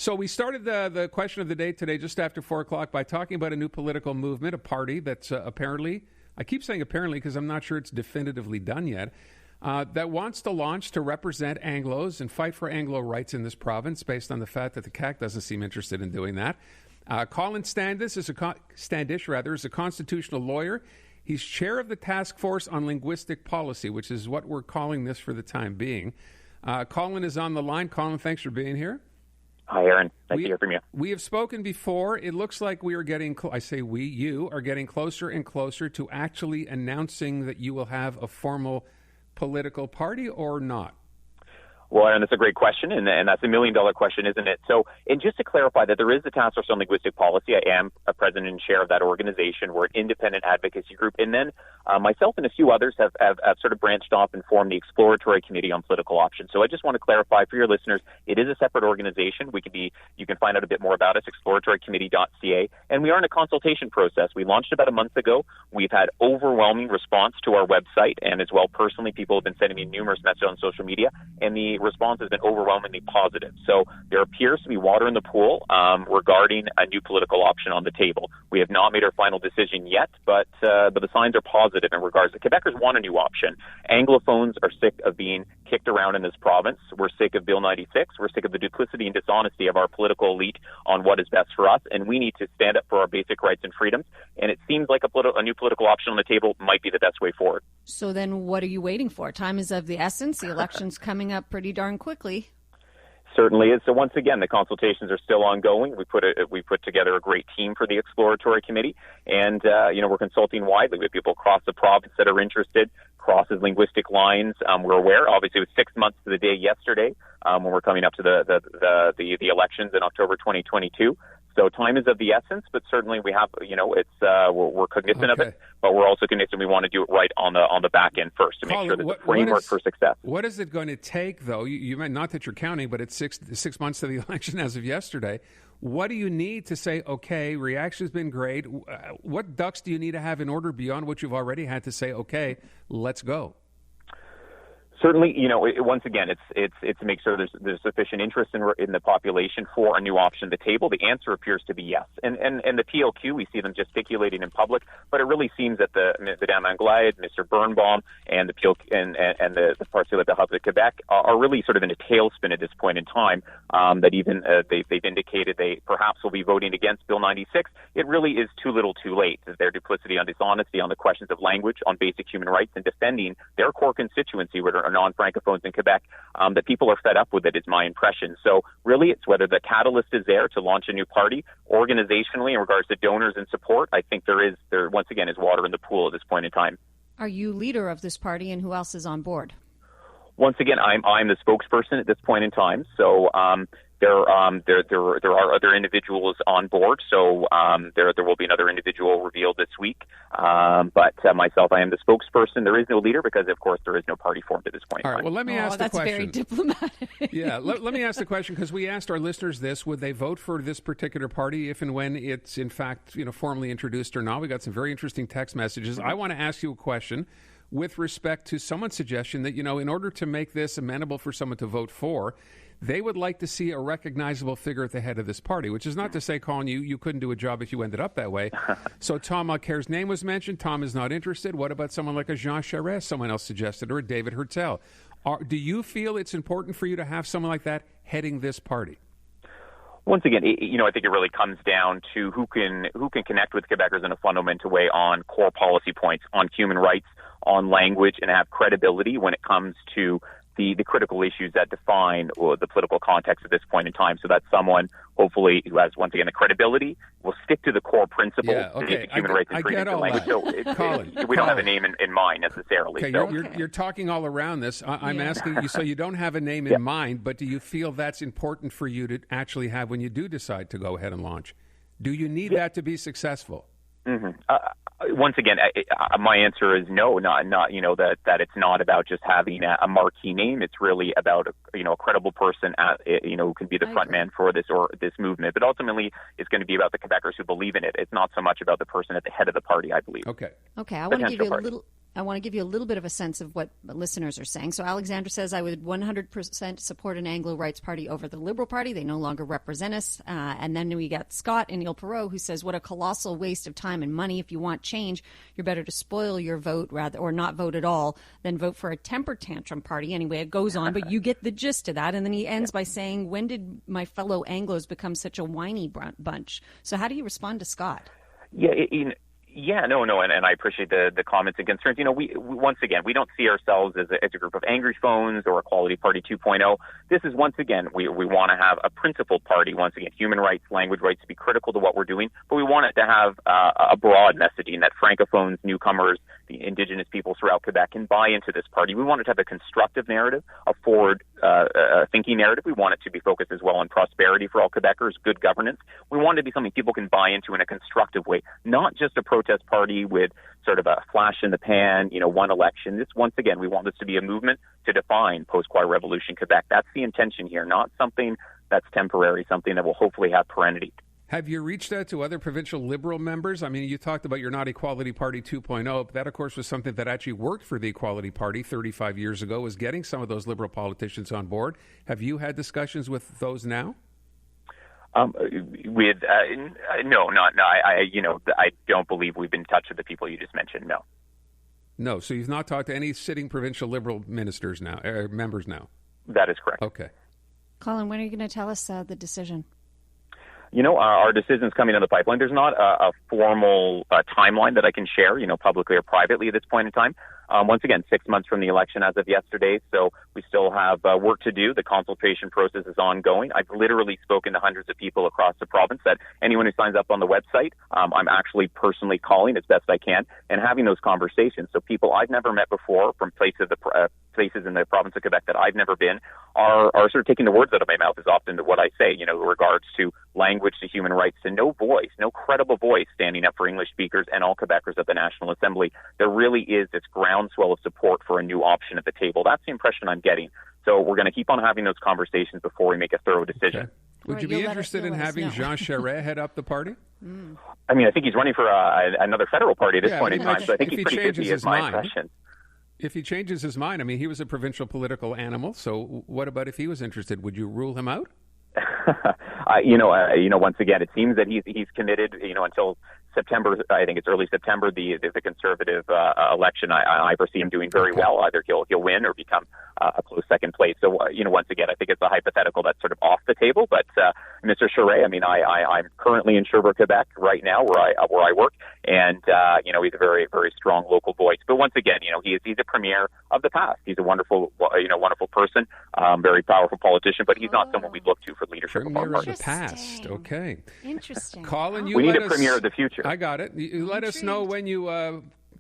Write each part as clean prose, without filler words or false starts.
So we started the question of the day today just after 4 o'clock by talking about a new political movement, a party that's apparently, I keep saying apparently because I'm not sure it's definitively done yet, that wants to launch to represent Anglos and fight for Anglo rights in this province based on the fact that the CAC doesn't seem interested in doing that. COLIN Standish is a constitutional lawyer. He's chair of the task force on linguistic policy, which is what we're calling this for the time being. Colin is on the line. Colin, thanks for being here. Hi, Aaron. Nice to hear from you. We have spoken before. It looks like we are getting, you are getting closer and closer to actually announcing that you will have a formal political party or not. Well, Aaron, that's a great question, and that's $1 million question, isn't it? So, and just to clarify that there is a task force on linguistic policy. I am a president and chair of that organization. We're an independent advocacy group. And then myself and a few others have sort of branched off and formed the Exploratory Committee on Political Options. So I just want to clarify for your listeners, it is a separate organization. You can find out a bit more about us, exploratorycommittee.ca. And we are in a consultation process. We launched about a month ago. We've had overwhelming response to our website, and as well personally, people have been sending me numerous messages on social media, and the response has been overwhelmingly positive. So there appears to be water in the pool regarding a new political option on the table. We have not made our final decision yet, but the signs are positive in regards to Quebecers want a new option. Anglophones are sick of being kicked around in this province. We're sick of Bill 96. We're sick of the duplicity and dishonesty of our political elite on what is best for us, and we need to stand up for our basic rights and freedoms. And it seems like a new political option on the table might be the best way forward. So then what are you waiting for? Time is of the essence. The election's coming up pretty darn quickly. Certainly is. So once again, the consultations are still ongoing. We put together a great team for the Exploratory Committee, and we're consulting widely with people across the province that are interested, crosses linguistic lines. We're aware. Obviously, it was 6 months to the day yesterday when we're coming up to the elections in October 2022. So time is of the essence, but certainly we have, we're cognizant of it, but we're also cognizant we want to do it right on the back end first to make sure there's a framework for success. What is it going to take, though? You meant not that you're counting, but it's six months to the election as of yesterday. What do you need to say, okay, reaction's been great? What ducks do you need to have in order beyond what you've already had to say, okay, let's go? Certainly, once again, it's to make sure there's sufficient interest in the population for a new option at the table. The answer appears to be yes. And the PLQ, we see them gesticulating in public, but it really seems that the Madame Anglade, Mr. Birnbaum, and the PLQ and the Parti de Hub of Quebec are really sort of in a tailspin at this point in time. That even they've indicated they perhaps will be voting against Bill 96. It really is too little, too late. Their duplicity on dishonesty, on the questions of language, on basic human rights, and defending their core constituency, which are non-francophones in Quebec, that people are fed up with it is my impression. So really it's whether the catalyst is there to launch a new party. Organizationally, in regards to donors and support, I think there once again is water in the pool at this point in time. Are you leader of this party, and who else is on board? Once again, I'm the spokesperson at this point in time. So there are other individuals on board. So there will be another individual revealed this week. But myself, I am the spokesperson. There is no leader because, of course, there is no party formed at this point. All right. Well, let me ask the question. That's very diplomatic. Yeah. Let me ask the question because we asked our listeners this: would they vote for this particular party if and when it's in fact formally introduced or not? We got some very interesting text messages. I want to ask you a question with respect to someone's suggestion that in order to make this amenable for someone to vote for, they would like to see a recognizable figure at the head of this party, which is not to say, Colin, you couldn't do a job if you ended up that way. So Tom Mulcair's name was mentioned. Tom is not interested. What about someone like a Jean Charest, someone else suggested, or a David Hertel? Do you feel it's important for you to have someone like that heading this party? Once again, I think it really comes down to who can connect with Quebecers in a fundamental way on core policy points, on human rights, on language, and have credibility when it comes to the critical issues that define the political context at this point in time. So that's someone, hopefully, who has, once again, the credibility, will stick to the core principles, basic human rights and freedoms and language. So we don't have a name in mind necessarily. Okay, so. You're talking all around this. I'm asking you, so you don't have a name in mind, but do you feel that's important for you to actually have when you do decide to go ahead and launch? Do you need that to be successful? Mm-hmm. Once again, my answer is no. Not that it's not about just having a marquee name. It's really about a credible person who can be the front man for this movement. But ultimately, it's going to be about the Quebecers who believe in it. It's not so much about the person at the head of the party, I believe. Okay. I want to give you I want to give you a little bit of a sense of what listeners are saying. So Alexander says, I would 100% support an Anglo Rights Party over the Liberal Party. They no longer represent us. And then we got Scott in Ile Perrot who says, what a colossal waste of time and money. If you want change, you're better to spoil your vote rather, or not vote at all, than vote for a temper tantrum party. Anyway, it goes on, but you get the gist of that. And then he ends by saying, when did my fellow Anglos become such a whiny bunch? So how do you respond to Scott? And I appreciate the comments and concerns. We once again, we don't see ourselves as a group of angry phones or Equality Party 2.0. This is, once again, we want to have a principled party, once again, human rights, language rights to be critical to what we're doing, but we want it to have a broad messaging that francophones, newcomers, the Indigenous peoples throughout Quebec can buy into this party. We want it to have a constructive narrative, a forward thinking narrative. We want it to be focused as well on prosperity for all Quebecers, good governance. We want it to be something people can buy into in a constructive way, not just a protest party with sort of a flash in the pan, one election. This, once again, we want this to be a movement to define post-Queer Revolution Quebec. That's the intention here, not something that's temporary, something that will hopefully have perennity. Have you reached out to other provincial Liberal members? I mean, you talked about you're not Equality Party 2.0, but that, of course, was something that actually worked for the Equality Party 35 years ago, was getting some of those Liberal politicians on board. Have you had discussions with those now? I don't believe we've been in touch with the people you just mentioned. No. No. So you've not talked to any sitting provincial Liberal ministers now, members now? That is correct. Okay. Colin, when are you going to tell us the decision? Our decision's coming down the pipeline. There's not a formal timeline that I can share, publicly or privately at this point in time. Once again, 6 months from the election as of yesterday, so we still have work to do. The consultation process is ongoing. I've literally spoken to hundreds of people across the province. That anyone who signs up on the website, I'm actually personally calling as best I can and having those conversations. So people I've never met before from places in the province of Quebec that I've never been are sort of taking the words out of my mouth as often to what I say, in regards to language, to human rights, to no voice, no credible voice standing up for English speakers and all Quebecers at the National Assembly. There really is this groundswell of support for a new option at the table. That's the impression I'm getting. So we're going to keep on having those conversations before we make a thorough decision. Okay. Would you be interested in having Jean Charest head up the party? I mean, I think he's running for another federal party at this point in time, so I think he's pretty busy, is my impression. If he changes his mind, I mean, he was a provincial political animal, so what about if he was interested? Would you rule him out? Once again, it seems that he's committed, until September. I think it's early September, the Conservative election. I foresee him doing very well. Either he'll win or become a close second place. So, once again, I think it's a hypothetical that's sort of off the table. But Mr. Charest, I mean, I'm currently in Sherbrooke, Quebec, right now, where I work, and he's a very, very strong local voice. But once again, he's a premier of the past. He's a wonderful person, very powerful politician. But he's not someone we look to for leadership of our party. Of the past. Okay. Interesting. Colin, we need a premier of the future. I got it. You let us know when you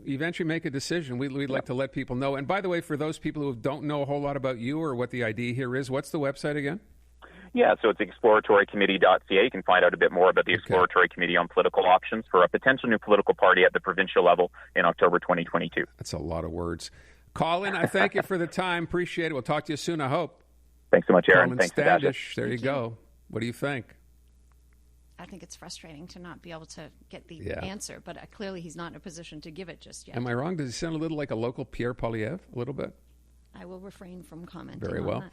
eventually make a decision. We'd like to let people know. And by the way, for those people who don't know a whole lot about you or what the idea here is, what's the website again? Yeah, so it's exploratorycommittee.ca. You can find out a bit more about the Exploratory Committee on Political Options for a potential new political party at the provincial level in October 2022. That's a lot of words. Colin, I thank you for the time. Appreciate it. We'll talk to you soon, I hope. Thanks so much, Aaron. Colin Thanks, Standish. There you go. What do you think? I think it's frustrating to not be able to get the answer, but clearly he's not in a position to give it just yet. Am I wrong? Does he sound a little like a local Pierre Poilievre? A little bit? I will refrain from commenting Very well. on that.